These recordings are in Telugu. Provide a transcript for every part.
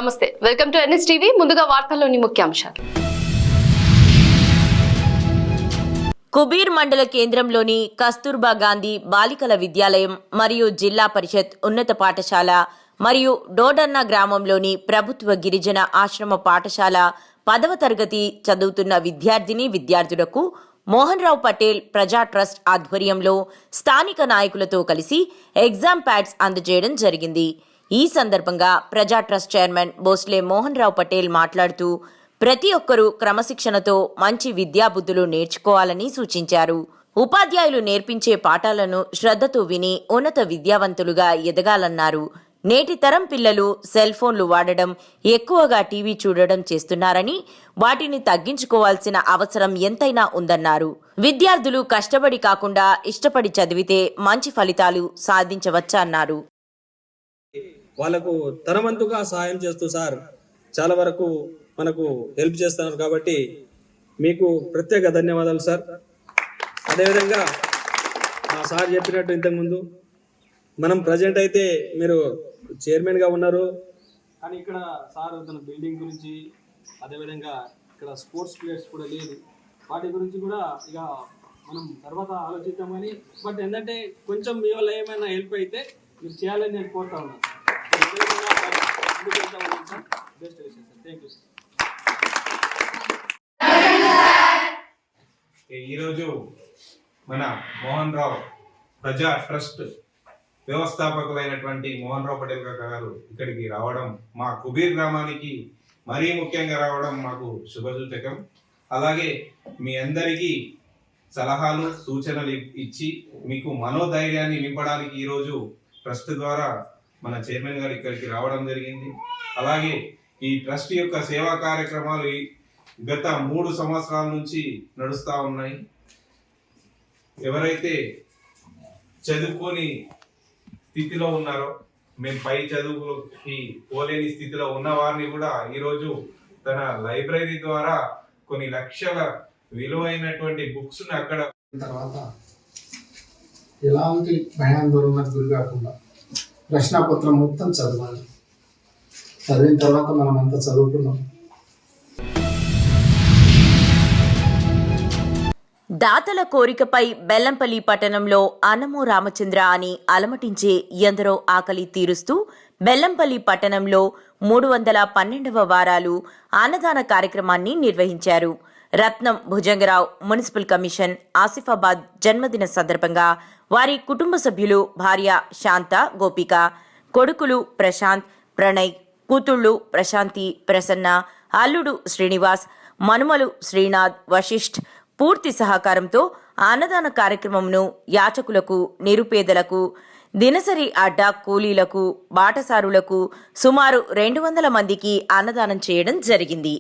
నమస్తే, వెల్కమ్ టు NSTV. ముందుగా వార్తల్లోని ముఖ్యాంశాలు. కుబీర్ మండల కేంద్రంలోని కస్తూర్బా గాంధీ బాలికల విద్యాలయం మరియు జిల్లా పరిషత్ ఉన్నత పాఠశాల మరియు డోడన్న గ్రామంలోని ప్రభుత్వ గిరిజన ఆశ్రమ పాఠశాల 10వ తరగతి చదువుతున్న విద్యార్థులకు మోహన్ రావు పటేల్ ప్రజా ట్రస్ట్ ఆధ్వర్యంలో స్థానిక నాయకులతో కలిసి ఎగ్జామ్ ప్యాడ్స్ అందజేయడం జరిగింది. ఈ సందర్భంగా ప్రజా ట్రస్ట్ చైర్మన్ బోస్లే మోహన్ రావు పటేల్ మాట్లాడుతూ ప్రతి ఒక్కరూ క్రమశిక్షణతో మంచి విద్యాబుద్ధులు నేర్చుకోవాలని సూచించారు. ఉపాధ్యాయులు నేర్పించే పాఠాలను శ్రద్ధతో విని ఉన్నత విద్యావంతులుగా ఎదగాలన్నారు. నేటి తరం పిల్లలు సెల్ ఫోన్లు వాడడం, ఎక్కువగా టీవీ చూడడం చేస్తున్నారని, వాటిని తగ్గించుకోవాల్సిన అవసరం ఎంతైనా ఉందన్నారు. విద్యార్థులు కష్టపడి కాకుండా ఇష్టపడి చదివితే మంచి ఫలితాలు సాధించవచ్చన్నారు. వాళ్ళకు తనవంతుగా సహాయం చేస్తూ సార్ చాలా వరకు మనకు హెల్ప్ చేస్తున్నారు కాబట్టి మీకు ప్రత్యేక ధన్యవాదాలు సార్. అదేవిధంగా మా సార్ చెప్పినట్టు ఇంతకుముందు మనం ప్రజెంట్ అయితే మీరు చైర్మన్గా ఉన్నారు కానీ ఇక్కడ సార్ తన బిల్డింగ్ గురించి అదేవిధంగా ఇక్కడ స్పోర్ట్స్ ప్లేయర్స్ కూడా లేదు, వాటి గురించి కూడా ఇక మనం తర్వాత ఆలోచిద్దాం. కానీ బట్ ఏంటంటే కొంచెం మీ వల్ల ఏమైనా హెల్ప్ అయితే మీరు చేయాలని నేను కోరుతా ఉన్నాను. ఈరోజు మన మోహన్ రావు ప్రజా ట్రస్ట్ వ్యవస్థాపకులైనటువంటి మోహన్ రావు పటేల్ గారు ఇక్కడికి రావడం, మా కుబీర్ గ్రామానికి మరీ ముఖ్యంగా రావడం మాకు శుభసూచకం. అలాగే మీ అందరికీ సలహాలు సూచనలు ఇచ్చి మీకు మనోధైర్యాన్ని నింపడానికి ఈరోజు ట్రస్ట్ ద్వారా మన చైర్మన్ గారు ఇక్కడికి రావడం జరిగింది. అలాగే ఈ ట్రస్ట్ యొక్క సేవా కార్యక్రమాలు గత 3 సంవత్సరాల నుంచి నడుస్తూ ఉన్నాయి. ఎవరైతే చదువుకొని స్థితిలో ఉన్నారో, మేము పై చదువుకి పోలేని స్థితిలో ఉన్న వారిని కూడా ఈరోజు తన లైబ్రరీ ద్వారా కొన్ని లక్షల విలువైనటువంటి బుక్స్ అక్కడ తర్వాత ఎలాంటి భయాందోళనకు గురి కాకుండా ప్రశ్నపత్రం మొత్తం చదవాలి. చదివిన తర్వాత మనం అంతా చదువుకున్నాం. దాతల కోరికపై బెల్లంపల్లి పట్టణంలో అన్నమో రామచంద్ర అని అలమటించే ఎందరో ఆకలి తీరుస్తూ బెల్లంపల్లి పట్టణంలో 312వ వారాలు అన్నదాన కార్యక్రమాన్ని నిర్వహించారు. రత్నం భుజంగరావు మున్సిపల్ కమిషన్ ఆసిఫాబాద్ జన్మదిన సందర్భంగా వారి కుటుంబ సభ్యులు భార్య శాంత గోపిక, కొడుకులు ప్రశాంత్ ప్రణయ్, కూతుళ్లు ప్రశాంతి ప్రసన్న, అల్లుడు శ్రీనివాస్, మనుమలు శ్రీనాథ్ వశిష్ఠ్ పూర్తి సహకారంతో అన్నదాన కార్యక్రమంను యాచకులకు, నిరుపేదలకు, దినసరి అడ్డా కూలీలకు, బాటసారులకు సుమారు 200 మందికి అన్నదానం చేయడం జరిగింది.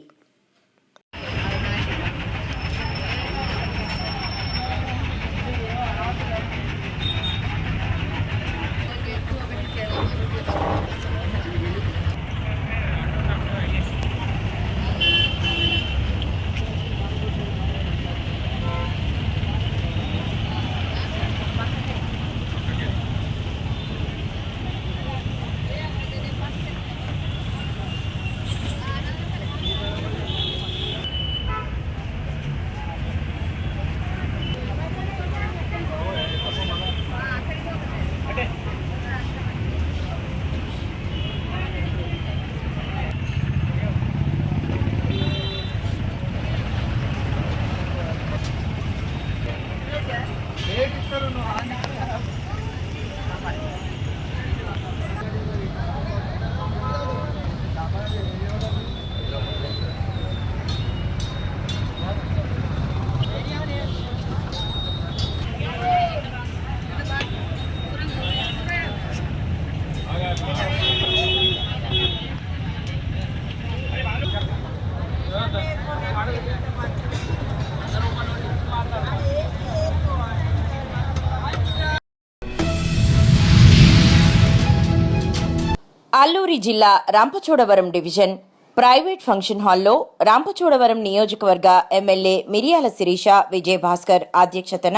అల్లూరి జిల్లా రంపచోడవరం డివిజన్ ప్రైవేట్ ఫంక్షన్ హాల్లో రంపచోడవరం నియోజకవర్గ ఎమ్మెల్యే మిరియాల శిరీష విజయభాస్కర్ అధ్యక్షతన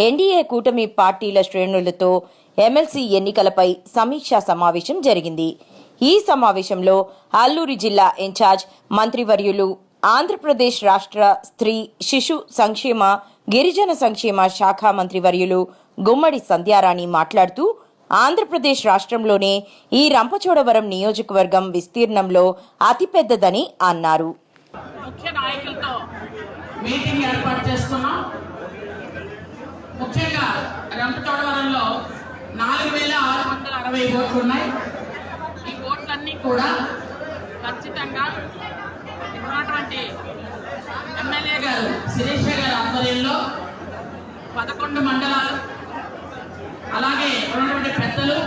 ఎన్డీఏ కూటమి పార్టీల శ్రేణులతో ఎమ్మెల్సీ ఎన్నికలపై సమీక్షా సమావేశం జరిగింది. ఈ సమావేశంలో అల్లూరి జిల్లా ఇన్ఛార్జ్ మంత్రివర్యులు, ఆంధ్రప్రదేశ్ రాష్ట్ర స్త్రీ శిశు సంక్షేమ గిరిజన సంక్షేమ శాఖ మంత్రివర్యులు గుమ్మడి సంధ్యారాణి మాట్లాడుతూ ఆంధ్రప్రదేశ్ రాష్ట్రంలోనే ఈ రంపచోడవరం నియోజకవర్గం విస్తీర్ణంలో అతిపెద్దదని అన్నారు. ముఖ్య నాయకులతో మీటింగ్ ఏర్పాటు చేస్తున్నాం. ముఖ్యంగా రంపచోడవరంలో 4,660 ఓట్లు ఉన్నాయి. ఈ ఓట్లన్నీ కూడా ఖచ్చితంగా ఉన్నటువంటి ఎమ్మెల్యే గారు శిరీష గారి ఆధ్వర్యంలో 11 మండలాలు, అలాగే ఉన్నటువంటి పెద్దలు,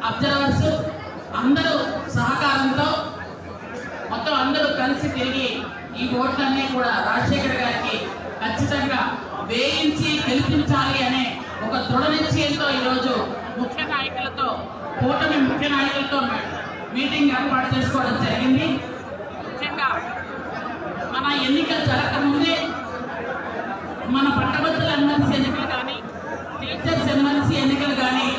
అబ్జర్వర్స్ అందరూ సహకారంతో మొత్తం అందరూ కలిసి తిరిగి ఈ ఓట్లన్నీ కూడా రాజశేఖర్ గారికి ఖచ్చితంగా వేయించి గెలిపించాలి అనే ఒక దృఢ నిశ్చయంతో ఈరోజు ముఖ్య నాయకులతో, కూటమి ముఖ్య నాయకులతో మీటింగ్ ఏర్పాటు చేసుకోవడం జరిగింది. ముఖ్యంగా మన ఎన్నికలు జరగకముందే మన పట్టభద్రుల ఎమ్మెల్సీ ఎన్నికలు కానీ, టీచర్స్ ఎమ్మెల్సీ ఎన్నికలు కానీ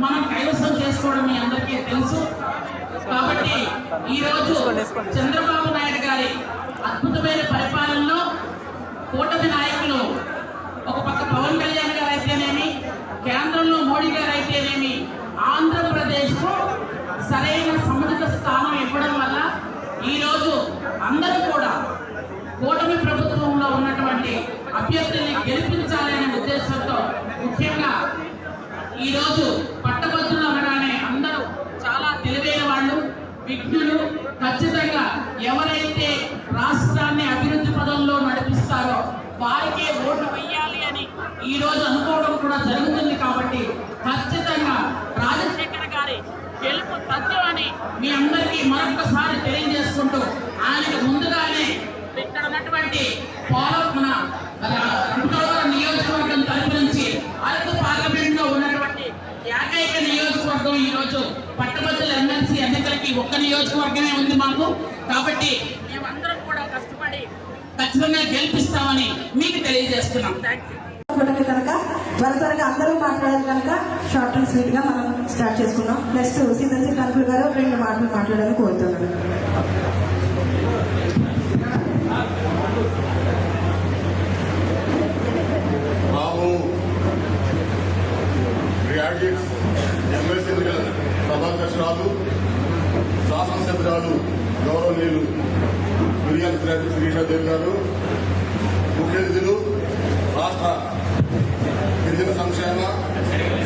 మనం కైవసం చేసుకోవడం మీ అందరికీ తెలుసు. కాబట్టి ఈరోజు చంద్రబాబు నాయుడు గారి అద్భుతమైన పరిపాలనలో కూటమి నాయకులు, ఒక పక్క పవన్ కళ్యాణ్ గారు అయితేనేమి, కేంద్రంలో మోడీ గారు అయితేనేమి, ఆంధ్రప్రదేశ్కు సరైన సముచిత స్థానం ఇవ్వడం వల్ల ఈరోజు అందరూ కూడా కూటమి ప్రభుత్వంలో ఉన్నటువంటి అభ్యర్థుల్ని గెలిపించాలి అనే ఉద్దేశంతో, ముఖ్యంగా ఈరోజు పట్టభద్రులు అనగానే అందరూ చాలా తెలివైన వాళ్ళు, విజ్ఞులు, ఖచ్చితంగా ఎవరైతే రాష్ట్రాన్ని అభివృద్ధి పదంలో నడిపిస్తారో వారికే ఓట్లు వేయాలి అని ఈ రోజు అనుకోవడం కూడా జరుగుతుంది. కాబట్టి ఖచ్చితంగా రాజశేఖర్ గారి గెలుపు తథ్యం అని మీ అందరికీ మరొకసారి తెలియజేసుకుంటూ, ఆయనకు ముందుగానే ఇక్కడ ఉన్నటువంటి మన రంపచోడవరం నియోజకవర్గం తరపు నుంచి అరకు పార్లమెంట్ లో ఉన్నటువంటి ఏకైక నియోజకవర్గం ఈరోజు పట్టభద్రుల ఎమ్మెల్సీ ఎన్నికలకి ఒక్క నియోజకవర్గమే ఉంది మాకు. కాబట్టి మేమందరం కూడా కష్టపడి ఖచ్చితంగా గెలిపిస్తామని మీకు తెలియజేస్తున్నాం. Thank you. కనుక త్వరగా అందరూ మాట్లాడాలి కనుక షార్ట్ అండ్ స్వీట్ గా మనం స్టార్ట్ చేసుకున్నాం. నెక్స్ట్ సీనియర్ కంకులు గారు 2 మాటలు మాట్లాడాలని కోరుతున్నాను. బాబు గ్రాడ్యుయేట్స్ ఎమ్మెల్సీ ఎన్నికల సభాధ్యక్షురాలు, శాసనసభ్యురాలు గౌరవనీయులు మిరియాల శిరీషాదేవి గారు, ముఖ్య అతిథులు, రాష్ట్ర గిరిజన సంక్షేమ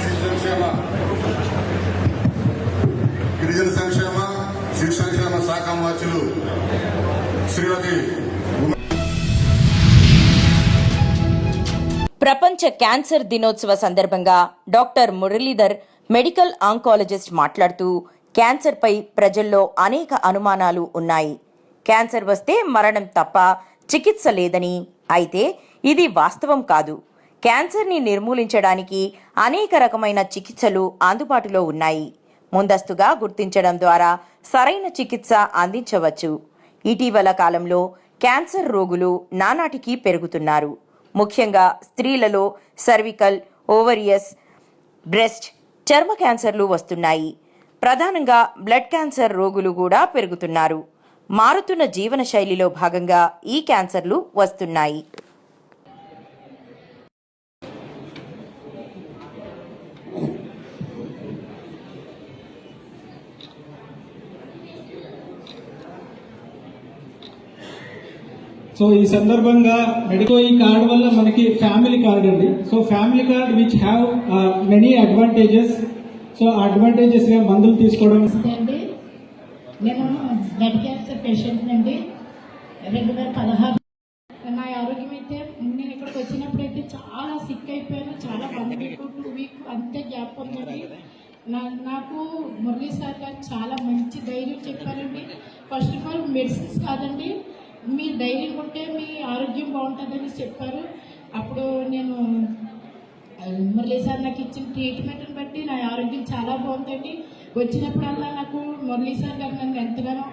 శిశు సంక్షేమ శాఖ మార్చులు శ్రీమతి ప్రపంచ క్యాన్సర్ దినోత్సవ సందర్భంగా డాక్టర్ మురళీధర్ మెడికల్ ఆంకాలజిస్ట్ మాట్లాడుతూ క్యాన్సర్పై ప్రజల్లో అనేక అనుమానాలు ఉన్నాయి. క్యాన్సర్ వస్తే మరణం తప్ప చికిత్స లేదని, అయితే ఇది వాస్తవం కాదు. క్యాన్సర్ని నిర్మూలించడానికి అనేక రకమైన చికిత్సలు అందుబాటులో ఉన్నాయి. ముందస్తుగా గుర్తించడం ద్వారా సరైన చికిత్స అందించవచ్చు. ఇటీవల కాలంలో క్యాన్సర్ రోగులు నానాటికి పెరుగుతున్నారు. ముఖ్యంగా స్త్రీలలో సర్వికల్, ఓవరియస్, బ్రెస్ట్, చర్మ క్యాన్సర్లు వస్తున్నాయి. ప్రధానంగా బ్లడ్ క్యాన్సర్ రోగులు కూడా పెరుగుతున్నారు. మారుతున్న జీవన శైలిలో భాగంగా ఈ క్యాన్సర్లు వస్తున్నాయి. సో ఈ సందర్భంగా మెడికో ఈ కార్డు వల్ల మనకి ఫ్యామిలీ కార్డ్ అండి. So family card which have many advantages. So advantages గా మందులు తీసుకోవడం. అండి, నేను బ్లడ్ క్యాన్సర్ పేషెంట్ అండి. 2016 నా ఆరోగ్యం అయితే, నేను ఇక్కడికి వచ్చినప్పుడు అయితే చాలా సిక్ అయిపోయాను. చాలా 1 వీక్ 2 వీక్ అంతే గ్యాప్ ఉందండి. నాకు మురళీ సార్ గారు చాలా మంచి ధైర్యం చెప్పారండి. ఫస్ట్ ఆఫ్ ఆల్ మెడిసిన్స్ కాదండి, మీ ధైర్యం ఉంటే మీ ఆరోగ్యం బాగుంటుందని చెప్పారు. అప్పుడు నేను మురళీ సార్ నాకు ఇచ్చిన ట్రీట్మెంట్ని బట్టి నా ఆరోగ్యం చాలా బాగుందండి. వచ్చినప్పుడల్లా నాకు మురళీ సార్ గారు నన్ను ఎంతగానో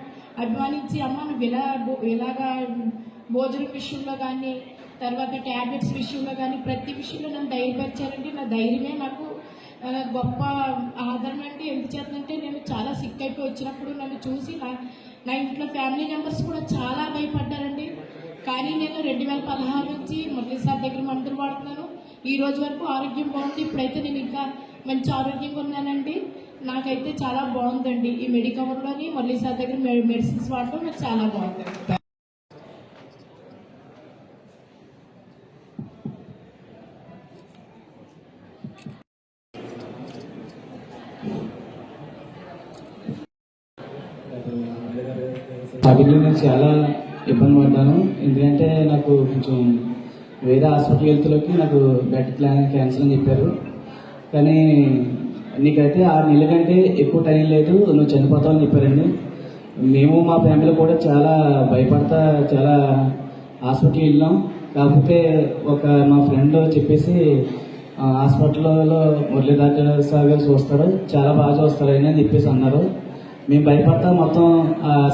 అభిమానించి, అమ్మ నువ్వు ఇలాగా భోజనం విషయంలో కానీ, తర్వాత ట్యాబ్లెట్స్ విషయంలో కానీ ప్రతి విషయంలో నన్ను ధైర్యపరిచారండి. నా ధైర్యమే నాకు గొప్ప ఆదరణ అంటే ఎందుకు చేస్తుందంటే నేను చాలా సిక్ అయిపోయి వచ్చినప్పుడు నన్ను చూసి నా ఇంట్లో ఫ్యామిలీ మెంబర్స్ కూడా చాలా భయపడ్డారండి. కానీ నేను 2016 నుంచి మురళీ సార్ దగ్గర మందులు వాడుతున్నాను. ఈ రోజు వరకు ఆరోగ్యం బాగుంది. ఇప్పుడైతే నేను ఇంకా మంచి ఆరోగ్యంగా ఉన్నానండి. నాకైతే చాలా బాగుందండి. ఈ మెడికవర్లోని మురళీ సార్ దగ్గర మెడిసిన్స్ వాడటం నాకు చాలా బాగుందండి. స్టార్టింగ్లో నేను చాలా ఇబ్బంది పడ్డాను. ఎందుకంటే నాకు కొంచెం వేరే హాస్పిటల్ హెల్త్లోకి నాకు బెడ్ క్యాన్సర్ అని చెప్పారు. కానీ నీకైతే 6 నెలల కంటే ఎక్కువ టైం లేదు, నువ్వు చనిపోతావు అని చెప్పారండి. మేము మా ఫ్యామిలీ కూడా చాలా భయపడతా చాలా హాస్పిటల్కి వెళ్ళాం. కాకపోతే మా ఫ్రెండ్ చెప్పేసి హాస్పిటల్లో మురళీధర్ సార్ గారు చూస్తారు, చాలా బాగా చూస్తారు అని చెప్పేసి అన్నారు. మేము భయపడతా మొత్తం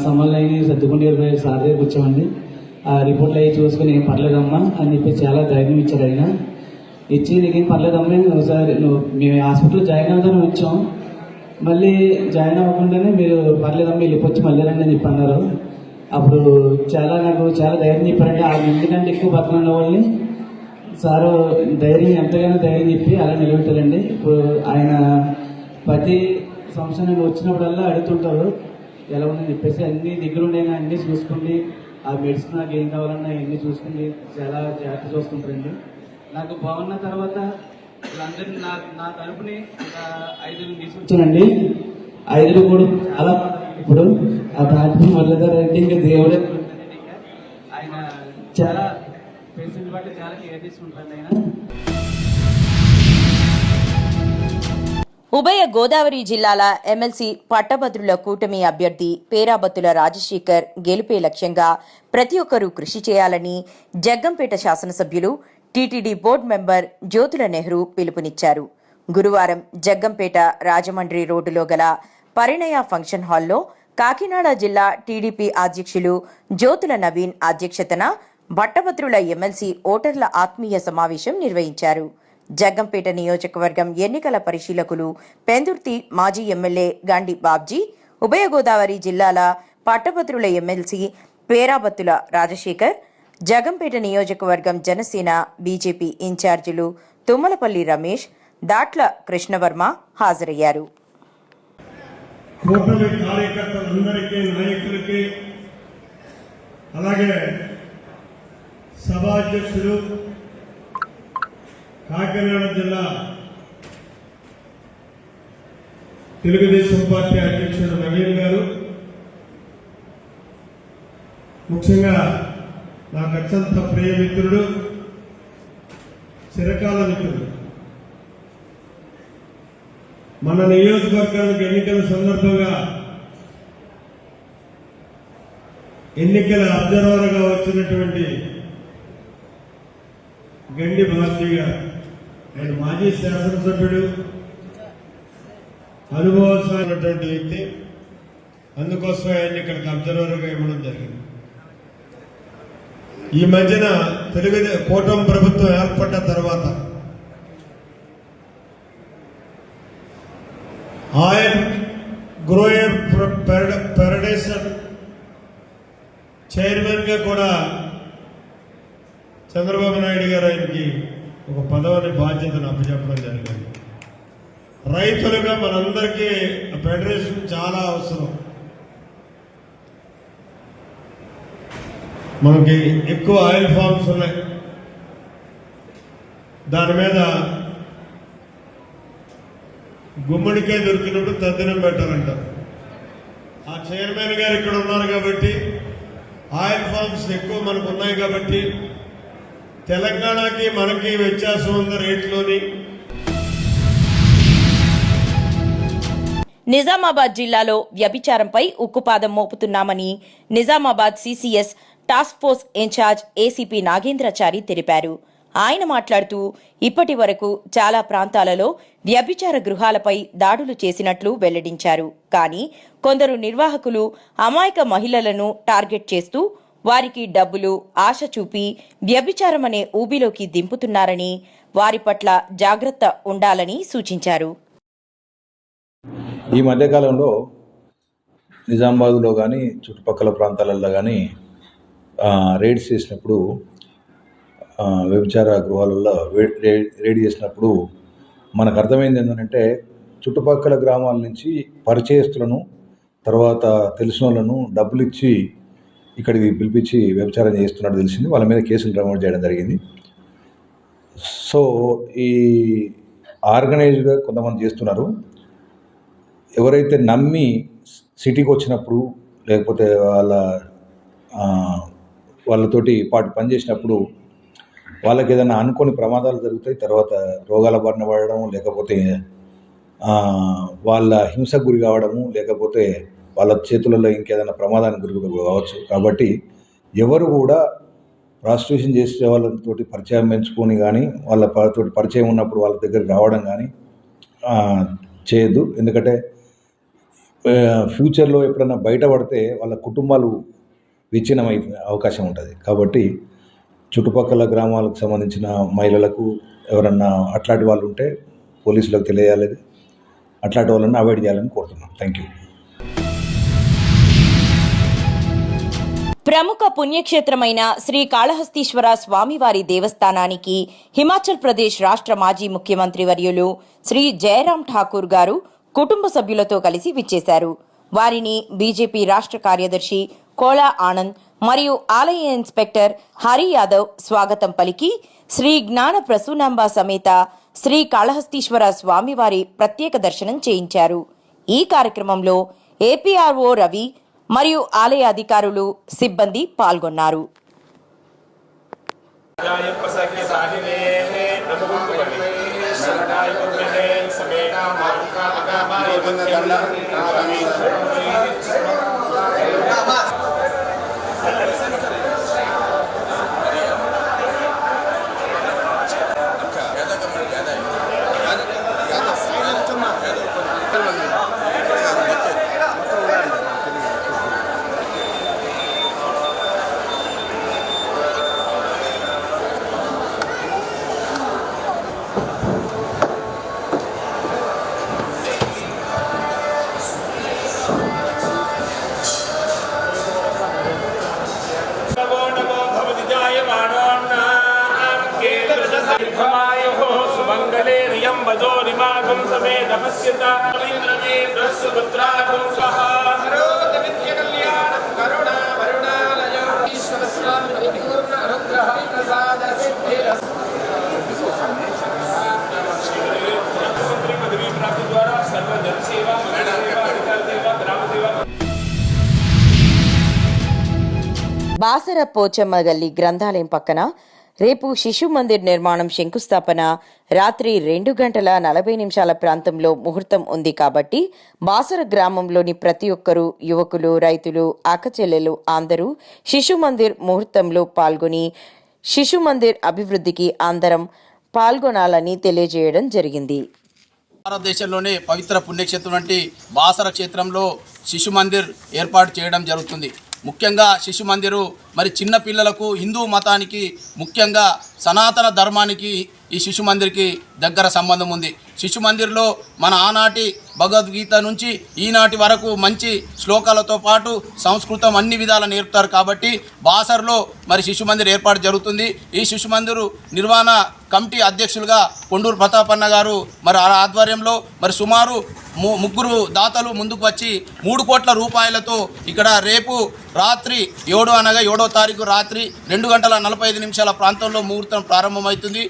సమ్మర్లు అయినా సర్దుకుంటే సార్ దగ్గరికి వచ్చామండి. ఆ రిపోర్ట్లు అవి చూసుకుని ఏం పర్లేదమ్మా అని చెప్పి చాలా ధైర్యం ఇచ్చారు. ఆయన ఇచ్చి నీకేం పర్లేదమ్మా సార్ మేము హాస్పిటల్లో జాయిన్ అవుతాను వచ్చాం, మళ్ళీ జాయిన్ అవ్వకుండానే మీరు పర్లేదమ్మా వెళ్ళిపోవచ్చు మళ్ళీ రండి అని చెప్పి అన్నారు. అప్పుడు నాకు చాలా ధైర్యం చెప్పారండి. 6 నెలల కంటే ఎక్కువ బతకనున్న వాళ్ళని సారు ఎంతగానో ధైర్యం చెప్పి అలా నిలబెట్టారండి. ఇప్పుడు ఆయన ప్రతి సంవత్సరం నేను వచ్చినప్పుడల్లా అడుగుతుంటారు ఎలా ఉందని చెప్పేసి. అన్ని దగ్గర ఉండేనా అన్నీ చూసుకుని ఆ మెడిసిన్ నాకు ఏం కావాలన్నా అన్నీ చూసుకుని చాలా జాగ్రత్త చూసుకుంటారండి. నాకు బాగున్న తర్వాత వీళ్ళందరినీ నా తరపుని ఒక 5 తీసుకొచ్చానండి. 5 కూడా చాలా ఇప్పుడు ఆ దాంట్లో మొదలుగారు అయితే ఇంకా దేవుడే. ఆయన చాలా పేషెంట్ బట్టి చాలా కేర్ తీసుకుంటారండి ఆయన. ఉభయ గోదావరి జిల్లాల ఎమ్మెల్సీ పట్టభద్రుల కూటమి అభ్యర్థి పేరాబత్తుల రాజశేఖర్ గెలుపే లక్ష్యంగా ప్రతి ఒక్కరూ కృషి చేయాలని జగ్గంపేట శాసనసభ్యులు TTD board member Jyothula Nehru పిలుపునిచ్చారు. గురువారం జగ్గంపేట రాజమండ్రి రోడ్డులో గల పరిణయ ఫంక్షన్ హాల్లో కాకినాడ జిల్లా టీడీపీ అధ్యక్షులు జ్యోతుల నవీన్ అధ్యక్షతన పట్టభద్రుల ఎమ్మెల్సీ ఓటర్ల ఆత్మీయ సమావేశం నిర్వహించారు. జగ్గంపేట నియోజకవర్గం ఎన్నికల పరిశీలకులు పెందుర్తి మాజీ ఎమ్మెల్యే గండి బాబ్జీ, ఉభయ గోదావరి జిల్లాల పట్టభద్రుల ఎమ్మెల్సీ పేరాబత్తుల రాజశేఖర్, జగ్గంపేట నియోజకవర్గం జనసేన బీజేపీ ఇన్ఛార్జీలు తుమ్మలపల్లి రమేష్, దాట్ల కృష్ణవర్మ హాజరయ్యారు. కూటమి కార్యకర్తలందరికీ నాయకులకి అలాగే సభాధ్యక్షులు కాకినాడ జిల్లా తెలుగుదేశం పార్టీ అధ్యక్షుడు నవీన్ గారు, ముఖ్యంగా నాకు అత్యంత ప్రియ మిత్రుడు చిరకాల మిత్రుడు, మన నియోజకవర్గానికి ఎన్నికల సందర్భంగా ఎన్నికల అబ్జర్వర్గా వచ్చినటువంటి గండి బాబ్జీ గారు. ఆయన మాజీ శాసనసభ్యుడు, అనుభవమైనటువంటి వ్యక్తి. అందుకోసమే ఆయన ఇక్కడికి అబ్జర్వర్గా ఇవ్వడం జరిగింది. ఈ మధ్యన కూటమి ప్రభుత్వం ఏర్పడ్డ తర్వాత ఆయిల్ గ్రోయర్ పారడైస్ చైర్మన్ గా కూడా చంద్రబాబు నాయుడు గారు ఆయనకి ఒక పదవిని బాధ్యతను అప్పచెప్పడం జరిగింది. రైతులుగా మనందరికీ ఫెడరేషన్ చాలా అవసరం. మనకి ఎక్కువ ఆయిల్ ఫార్మ్స్ ఉన్నాయి, దాని మీద గుమ్మడికాయ దొరికినప్పుడు తద్దినం పెట్టాలంటారు. ఆ చైర్మన్ గారు ఇక్కడ ఉన్నారు కాబట్టి ఆయిల్ ఫార్మ్స్ ఎక్కువ మనకు ఉన్నాయి కాబట్టి తెలంగాణకి మనకి వ్యత్యాసం ఉంది రేట్లోని. నిజామాబాద్ జిల్లాలో వ్యభిచారంపై ఉక్కుపాదం మోపుతున్నామని Nizamabad CCS task force incharge ACP Nagendrachari తెలిపారు. ఆయన మాట్లాడుతూ ఇప్పటి వరకు చాలా ప్రాంతాలలో వ్యభిచార గృహాలపై దాడులు చేసినట్లు వెల్లడించారు. కానీ కొందరు నిర్వాహకులు అమాయక మహిళలను టార్గెట్ చేస్తూ వారికి డబ్బులు ఆశ చూపి వ్యభిచారమనే ఊబిలోకి దింపుతున్నారని, వారి పట్ల జాగ్రత్త ఉండాలని సూచించారు. ఈ మధ్యకాలంలో నిజామాబాద్లో కానీ చుట్టుపక్కల ప్రాంతాలలో కానీ రైడ్స్ చేసినప్పుడు, వ్యభిచార గృహాలలో రైడ్ చేసినప్పుడు మనకు అర్థమైంది ఏంటంటే చుట్టుపక్కల గ్రామాల నుంచి పరిచయస్తులను, తర్వాత తెలిసిన వాళ్ళను డబ్బులు ఇచ్చి ఇక్కడికి పిలిపించి వ్యభిచారం చేస్తున్నట్టు తెలిసింది. వాళ్ళ మీద కేసులు నమోదు చేయడం జరిగింది. సో ఈ ఆర్గనైజ్డ్గా కొంతమంది చేస్తున్నారు. ఎవరైతే నమ్మి సిటీకి వచ్చినప్పుడు, లేకపోతే వాళ్ళతోటి పాటు పనిచేసినప్పుడు వాళ్ళకి ఏదైనా అనుకోని ప్రమాదాలు జరుగుతాయి. తర్వాత రోగాల బారిన పడడం, లేకపోతే వాళ్ళ హింసకు గురి కావడము, లేకపోతే వాళ్ళ చేతులలో ఇంకేదైనా ప్రమాదానికి గురి కావచ్చు. కాబట్టి ఎవరు కూడా ప్రాస్టిట్యూషన్ చేసే వాళ్ళతో పరిచయం పెంచుకొని కానీ, వాళ్ళతో పరిచయం ఉన్నప్పుడు వాళ్ళ దగ్గరికి రావడం కానీ చేయొద్దు. ఎందుకంటే ఫ్యూచర్లో ఎప్పుడైనా బయటపడితే వాళ్ళ కుటుంబాలు విచ్ఛిన్నమైపోయే అవకాశం ఉంటుంది. కాబట్టి చుట్టుపక్కల గ్రామాలకు సంబంధించిన మహిళలకు ఎవరన్నా అట్లాంటి వాళ్ళు ఉంటే పోలీసులకు తెలియాలి. అట్లాంటి వాళ్ళని అవాయిడ్ చేయాలని కోరుతున్నాం. Thank you. ప్రముఖ పుణ్యక్షేత్రమైన శ్రీ కాళహస్తీశ్వర స్వామివారి దేవస్థానానికి హిమాచల్ ప్రదేశ్ రాష్ట్ర మాజీ ముఖ్యమంత్రి వర్యులు శ్రీ జయరాం ఠాకూర్ గారు కుటుంబ సభ్యులతో కలిసి విచ్చేశారు. వారిని బీజేపీ రాష్ట్ర కార్యదర్శి కోలా ఆనంద్ మరియు ఆలయ ఇన్స్పెక్టర్ హరి యాదవ్ స్వాగతం పలికి శ్రీ జ్ఞాన ప్రసూనాంబ సమేత శ్రీ కాళహస్తీశ్వర స్వామివారి ప్రత్యేక దర్శనం చేయించారు. ఈ కార్యక్రమంలో ఏపీఆర్ఓ రవి మరియు ఆలయ అధికారులు, సిబ్బంది పాల్గొన్నారు. బాసర పోచమ్మగల్లి గ్రంథాలయం పక్కన రేపు శిశు మందిర్ నిర్మాణం శంకుస్థాపన రాత్రి 2:40 ప్రాంతంలో ముహూర్తం ఉంది. కాబట్టి బాసర గ్రామంలోని ప్రతి ఒక్కరూ, యువకులు, రైతులు, అక్కచెల్లెలు అందరూ శిశు మందిర్ ముహూర్తంలో పాల్గొని శిశు మందిర్ అభివృద్ధికి అందరం పాల్గొనాలని తెలియజేయడం జరిగింది. భారతదేశంలోనే పవిత్ర పుణ్యక్షేత్రం వంటి బాసర క్షేత్రంలో శిశు మందిర్ ఏర్పాటు చేయడం జరుగుతుంది. ముఖ్యంగా శిశు మందిరు మరి చిన్న పిల్లలకు, హిందూ మతానికి, ముఖ్యంగా సనాతన ధర్మానికి ఈ శిశు మందిర్కి దగ్గర సంబంధం ఉంది. శిశు మందిర్లో మన ఆనాటి భగవద్గీత నుంచి ఈనాటి వరకు మంచి శ్లోకాలతో పాటు సంస్కృతం అన్ని విధాలు నేర్పుతారు. కాబట్టి బాసర్లో మరి శిశు మందిర్ ఏర్పాటు జరుగుతుంది. ఈ శిశు మందిరు నిర్వహణ కమిటీ అధ్యక్షులుగా కొండూరు ప్రతాపన్న గారు మరి ఆధ్వర్యంలో మరి సుమారు 3 దాతలు ముందుకు వచ్చి 3 కోట్ల రూపాయలతో ఇక్కడ రేపు రాత్రి 7వ తారీఖు రాత్రి 2:45 ప్రాంతంలో ముహూర్తం ప్రారంభమవుతుంది.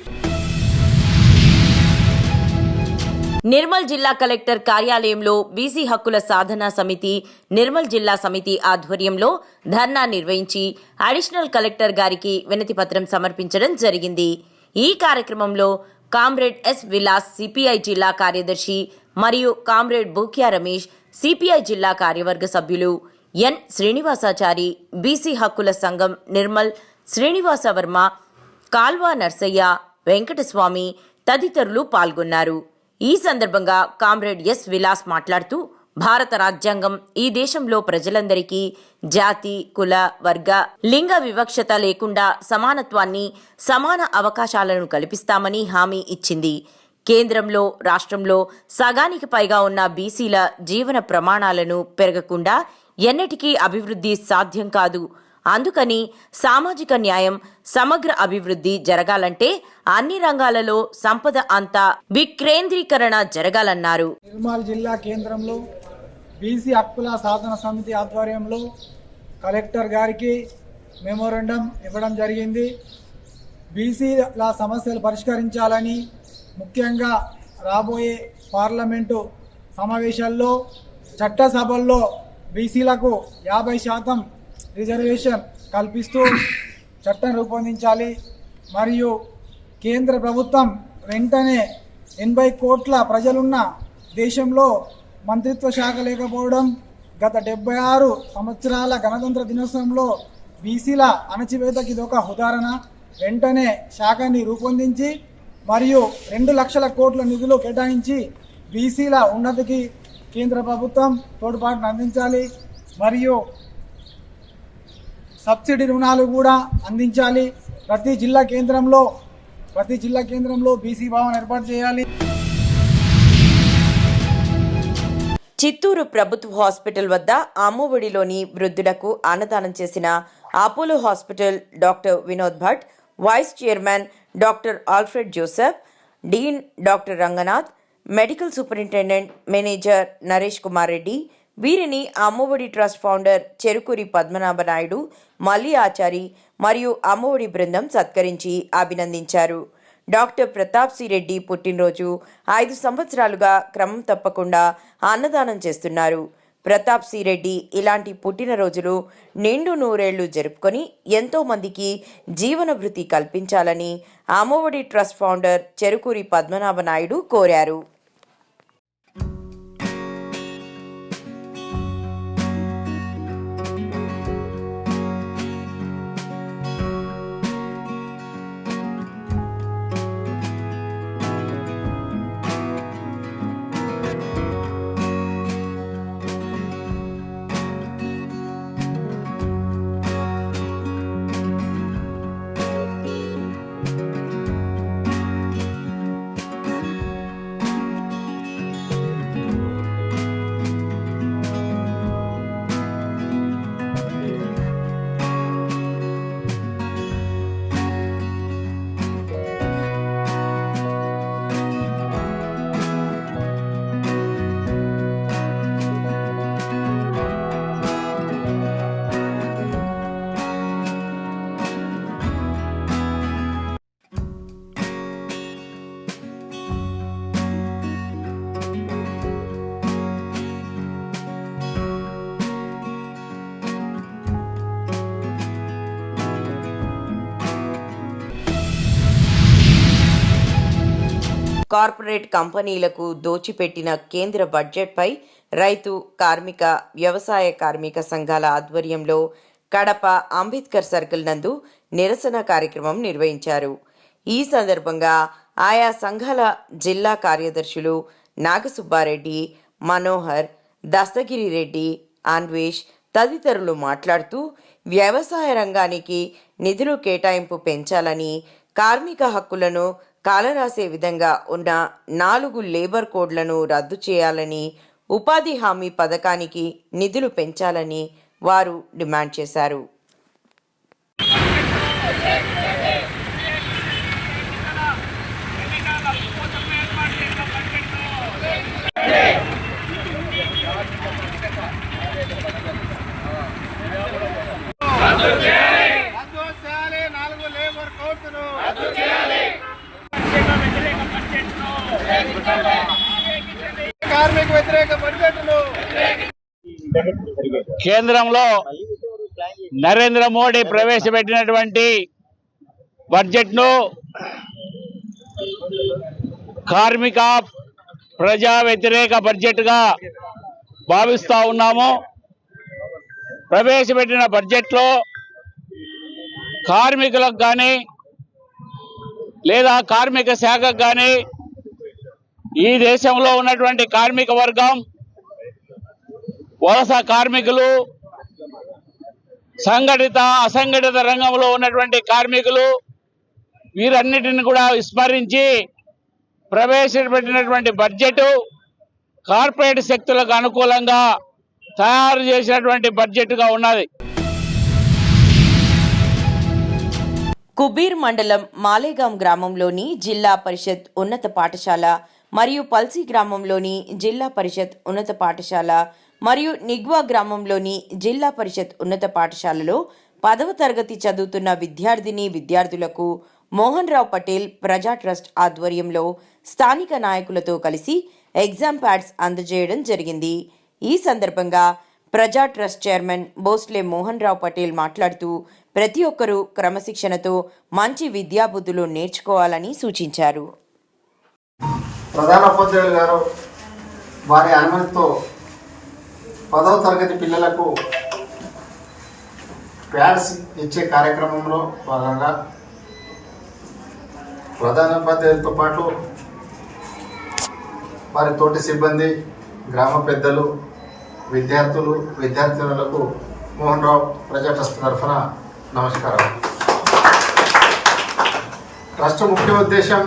నిర్మల్ జిల్లా కలెక్టర్ కార్యాలయంలో బీసీ హక్కుల సాధనా సమితి, నిర్మల్ జిల్లా సమితి ఆధ్వర్యంలో ధర్నా నిర్వహించి అడిషనల్ కలెక్టర్ గారికి వినతి పత్రం సమర్పించడం జరిగింది. ఈ కార్యక్రమంలో కామ్రేడ్ ఎస్ విలాస్ సిపిఐ జిల్లా కార్యదర్శి మరియు కామ్రేడ్ బూక్యా రమేష్ సిపిఐ జిల్లా కార్యవర్గ సభ్యులు, ఎన్ శ్రీనివాసాచారి, బీసీ హక్కుల సంఘం నిర్మల్ శ్రీనివాస వర్మ, కాల్వా నర్సయ్య, వెంకటస్వామి తదితరులు పాల్గొన్నారు. ఈ సందర్భంగా కామ్రేడ్ ఎస్ విలాస్ మాట్లాడుతూ భారత రాజ్యాంగం ఈ దేశంలో ప్రజలందరికీ జాతి, కుల, వర్గ, లింగ వివక్షత లేకుండా సమానత్వాన్ని, సమాన అవకాశాలను కల్పిస్తామని హామీ ఇచ్చింది. కేంద్రంలో, రాష్ట్రంలో సగానికి పైగా ఉన్న బీసీల జీవన ప్రమాణాలను పెరగకుండా ఎన్నటికీ అభివృద్ధి సాధ్యం కాదు. అందుకని సామాజిక న్యాయం, సమగ్ర అభివృద్ధి జరగాలంటే అన్ని రంగాలలో సంపద అంతా వికేంద్రీకరణ జరగాలన్నారు. నిర్మల్ జిల్లా కేంద్రంలో బీసీ హక్కుల సాధన సమితి ఆధ్వర్యంలో కలెక్టర్ గారికి మెమోరాండం ఇవ్వడం జరిగింది. బీసీల సమస్యలు పరిష్కరించాలని, ముఖ్యంగా రాబోయే పార్లమెంటు సమావేశాల్లో చట్టసభల్లో బీసీలకు 50% రిజర్వేషన్ కల్పిస్తూ చట్టం రూపొందించాలి. మరియు కేంద్ర ప్రభుత్వం వెంటనే 80 కోట్ల ప్రజలున్న దేశంలో మంత్రిత్వ శాఖ లేకపోవడం, గత 76 సంవత్సరాల గణతంత్ర దినోత్సవంలో బీసీల అణచివేతకి ఇదొక ఉదాహరణ. వెంటనే శాఖని రూపొందించి మరియు 2 లక్షల కోట్ల నిధులు కేటాయించి బీసీల ఉన్నతికి కేంద్ర ప్రభుత్వం తోడ్పాటును అందించాలి. మరియు సబ్సిడీ రుణాలు కూడా అందించాలి. ప్రతి జిల్లా కేంద్రంలో బీసీ భవన్ ఏర్పాటు చేయాలి. చిత్తూరు ప్రభుత్వ హాస్పిటల్ వద్ద అమ్మఒడిలోని వృద్ధులకు అన్నదానం చేసిన Apollo hospital doctor Vinod Bhat, vice chairman doctor Alfred Joseph, dean doctor Ranganath, medical superintendent manager Naresh Kumar Reddy, వీరిని అమ్మఒడి ట్రస్ట్ ఫౌండర్ చెరుకూరి పద్మనాభ నాయుడు, మల్లి ఆచారి మరియు అమ్మఒడి బృందం సత్కరించి అభినందించారు. డాక్టర్ ప్రతాప్ సి రెడ్డి పుట్టినరోజు 5 సంవత్సరాలుగా క్రమం తప్పకుండా అన్నదానం చేస్తున్నారు. ప్రతాప్ సి రెడ్డి ఇలాంటి పుట్టినరోజులు నిండు నూరేళ్లు జరుపుకొని ఎంతో మందికి జీవన భృతి కల్పించాలని అమ్మఒడి ట్రస్ట్ ఫౌండర్ చెరుకూరి పద్మనాభ నాయుడు కోరారు. కార్పొరేట్ కంపెనీలకు దోచిపెట్టిన కేంద్ర బడ్జెట్పై రైతు, కార్మిక, వ్యవసాయ కార్మిక సంఘాల ఆధ్వర్యంలో కడప అంబేద్కర్ సర్కిల్ నందు నిరసన కార్యక్రమం నిర్వహించారు. ఈ సందర్భంగా ఆయా సంఘాల జిల్లా కార్యదర్శులు నాగసుబ్బారెడ్డి, మనోహర్, దస్తగిరి రెడ్డి, అన్వేష్ తదితరులు మాట్లాడుతూ వ్యవసాయ రంగానికి నిధులు కేటాయింపు పెంచాలని, కార్మిక హక్కులను కాలరాసే విధంగా ఉన్న 4 లేబర్ కోడ్లను రద్దు చేయాలని, ఉపాధి హామీ పథకానికి నిధులు పెంచాలని వారు డిమాండ్ చేశారు. కేంద్రంలో నరేంద్ర మోడీ ప్రవేశపెట్టినటువంటి బడ్జెట్ను కార్మిక ప్రజా వ్యతిరేక బడ్జెట్గా భావిస్తూ ఉన్నాము. ప్రవేశపెట్టిన బడ్జెట్లో కార్మికులకు కానీ లేదా కార్మిక శాఖకు కానీ ఈ దేశంలో ఉన్నటువంటి కార్మిక వర్గం వలస కార్మికులు, సంఘటిత అసంఘటిత రంగంలో ఉన్నటువంటి కార్మికులు వీరన్నిటిని కూడా విస్మరించి ప్రవేశపెట్టినటువంటి బడ్జెట్ కార్పొరేట్ శక్తులకు అనుకూలంగా తయారు చేసినటువంటి బడ్జెట్గా ఉన్నది. కుబీర్ మండలం మాలేగాం గ్రామంలోని జిల్లా పరిషత్ ఉన్నత పాఠశాల మరియు పల్సి గ్రామంలోని జిల్లా పరిషత్ ఉన్నత పాఠశాల మరియు నిగ్వా గ్రామంలోని జిల్లా పరిషత్ ఉన్నత పాఠశాలలో 10వ తరగతి చదువుతున్న విద్యార్థులకు మోహన్ రావు పటేల్ ప్రజా ట్రస్ట్ ఆధ్వర్యంలో స్థానిక నాయకులతో కలిసి ఎగ్జామ్ ప్యాడ్స్ అందజేయడం జరిగింది. ఈ సందర్భంగా ప్రజా ట్రస్ట్ చైర్మన్ బోస్లే మోహన్ రావు పటేల్ మాట్లాడుతూ ప్రతి ఒక్కరూ క్రమశిక్షణతో మంచి విద్యాబుద్ధులు నేర్చుకోవాలని సూచించారు. ప్రధానోపాధ్యాయులు గారు వారి అనుమతితో 10వ తరగతి పిల్లలకు ప్యాడ్స్ ఇచ్చే కార్యక్రమంలో భాగంగా ప్రధానోపాధ్యాయులతో పాటు వారి తోటి సిబ్బంది, గ్రామ పెద్దలు, విద్యార్థినులకు మోహన్ రావు ప్రజా ట్రస్ట్ తరఫున నమస్కారం. ట్రస్ట్ ముఖ్య ఉద్దేశం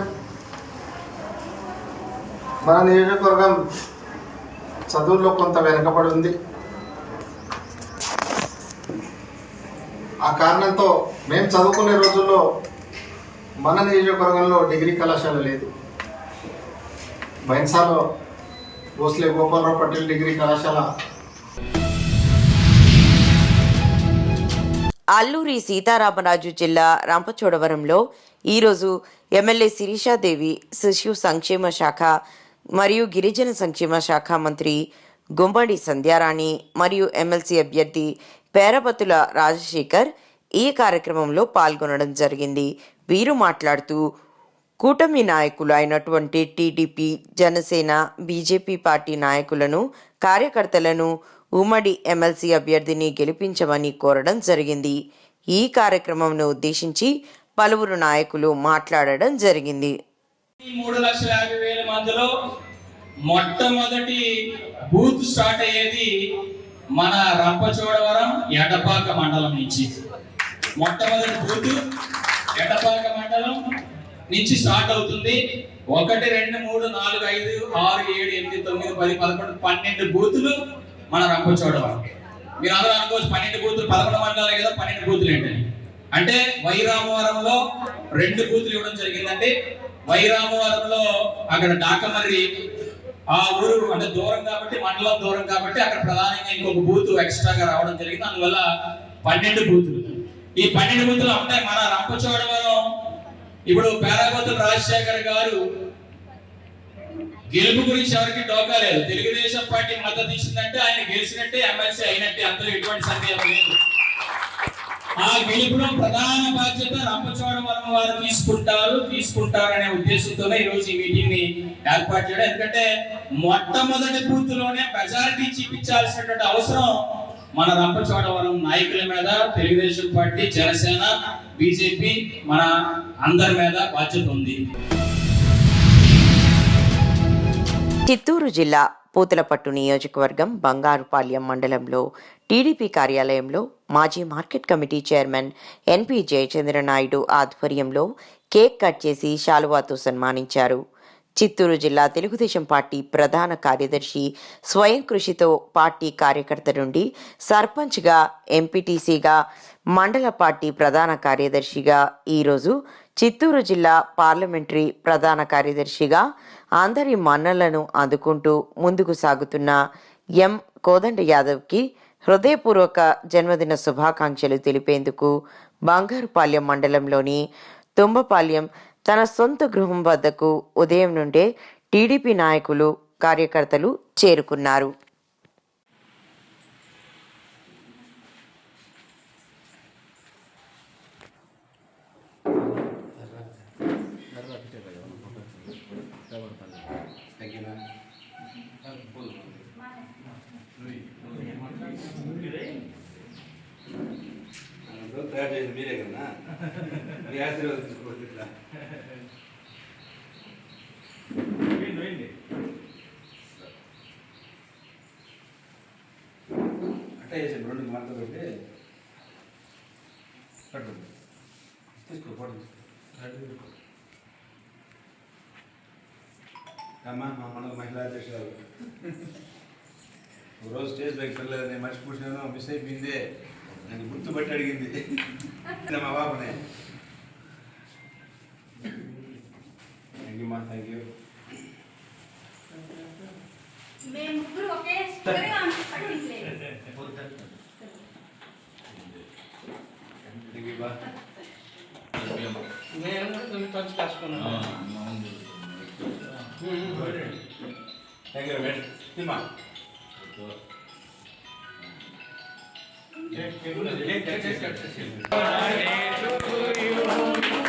మన నియోజకవర్గం చదువుల్లో కొంత వెనుకబడి ఉంది. ఆ కారణంతో మేము చదువుకునే రోజుల్లో మన నియోజకవర్గంలో డిగ్రీ కళాశాల లేదు. బైన్సాలో భోస్లే గోపాలరావు పటేల్ డిగ్రీ కళాశాల. అల్లూరి సీతారామరాజు జిల్లా రంపచోడవరంలో ఈరోజు ఎమ్మెల్యే శిరీషాదేవి శిశు సంక్షేమ శాఖ మరియు గిరిజన సంక్షేమ శాఖ మంత్రి గుమ్మడి సంధ్యారాణి మరియు ఎమ్మెల్సీ అభ్యర్థి పేరబతుల రాజశేఖర్ ఈ కార్యక్రమంలో పాల్గొనడం జరిగింది. వీరు మాట్లాడుతూ కూటమి నాయకులు అయినటువంటి టీడీపీ, జనసేన, బీజేపీ పార్టీ నాయకులను, కార్యకర్తలను ఉమ్మడి ఎమ్మెల్సీ అభ్యర్థిని గెలిపించమని కోరడం జరిగింది. ఈ కార్యక్రమంను ఉద్దేశించి పలువురు నాయకులు మాట్లాడడం జరిగింది. 3,50,000 మందిలో మొట్టమొదటి బూత్ స్టార్ట్ అయ్యేది మన రంపచోడవరం ఎడపాక మండలం నుంచి. మొట్టమొదటి బూత్ ఎడపాక మండలం నుంచి స్టార్ట్ అవుతుంది. 1, 2, 3, 4, 5, 6, 7, 8, 9, 10, 11, 12 బూతులు మన రంపచోడవరం. మీరు అందరూ అనుకోవచ్చు 12 బూతులు 11 మండలాలే కదా, 12 బూతులు ఏంటని. అంటే వైరామవరంలో 2 బూతులు ఇవ్వడం జరిగిందండి. వైరామవరంలో అక్కడ డాకమర్రి ఆ ఊరు అంటే దూరం కాబట్టి, మండలం దూరం కాబట్టి అక్కడ ప్రధానంగా ఇంకొక బూత్ ఎక్స్ట్రాగా రావడం జరిగింది. అందువల్ల 12 బూతులు. ఈ 12 బూతులు అంటే మన రంపచోడవరం ఇప్పుడు పేరాబతుల రాజశేఖర్ గారు గెలుపు గురించి ఎవరికి డోకా లేదు. తెలుగుదేశం పార్టీ మద్దతు ఇచ్చిందంటే ఆయన గెలిచినట్టే, ఎమ్మెల్సీ అయినట్టే, అందులో ఎటువంటి సందేహం లేదు. ఆ గెలుపులో ప్రధాన బాధ్యత రంపచోడవరం వారు తీసుకుంటారనే ఉద్దేశంతోనే ఈరోజు ఈ మీటింగ్ ని ఏర్పాటు చేయడం. ఎందుకంటే మొట్టమొదటి బూత్ లోనే మెజారిటీ చూపించాల్సినటువంటి అవసరం మన రంపచోడవరం నాయకుల మీద, తెలుగుదేశం పార్టీ, జనసేన, బీజేపీ మన అందరి మీద బాధ్యత ఉంది. చిత్తూరు జిల్లా పూతలపట్టు నియోజకవర్గం బంగారుపాలెం మండలంలో టీడీపీ కార్యాలయంలో మాజీ మార్కెట్ కమిటీ చైర్మన్ ఎన్పి జయచంద్రనాయుడు ఆధ్వర్యంలో కేక్ కట్ చేసి శాలువాతో సన్మానించారు. చిత్తూరు జిల్లా తెలుగుదేశం పార్టీ ప్రధాన కార్యదర్శి స్వయం కృషితో పార్టీ కార్యకర్త నుండి సర్పంచ్గా, ఎంపీటీసీగా, మండల పార్టీ ప్రధాన కార్యదర్శిగా, ఈరోజు చిత్తూరు జిల్లా పార్లమెంటరీ ప్రధాన కార్యదర్శిగా అందరి మన్నలను అందుకుంటూ ముందుకు సాగుతున్న ఎం కోదండ యాదవ్కి హృదయపూర్వక జన్మదిన శుభాకాంక్షలు తెలిపేందుకు బంగారుపాలెం మండలంలోని తుంబపాలెం తన సొంత గృహం వద్దకు ఉదయం నుండే టీడీపీ నాయకులు, కార్యకర్తలు చేరుకున్నారు. మీరే కదా మీ ఆశీర్వాదం తీసుకోండి. ఇట్లా అట్లా చేసాం, రెండు మనతో పెట్టి పట్టుకుంది. తీసుకో ఫోటో తీసుకో. అమ్మా మనకు మహిళా అధ్యక్షురాలు రోజు స్టేజ్ పైకి వెళ్ళలేదు, నేను మర్చిపోయినాను, మిస్ అయిపోయిందే, నన్ను గుర్తుపట్టి అడిగింది మా బాబునే. థ్యాంక్ యూ మా, థ్యాంక్ యూ. థ్యాంక్ యూ బా. Thank you madam. Timma Happy birthday to you.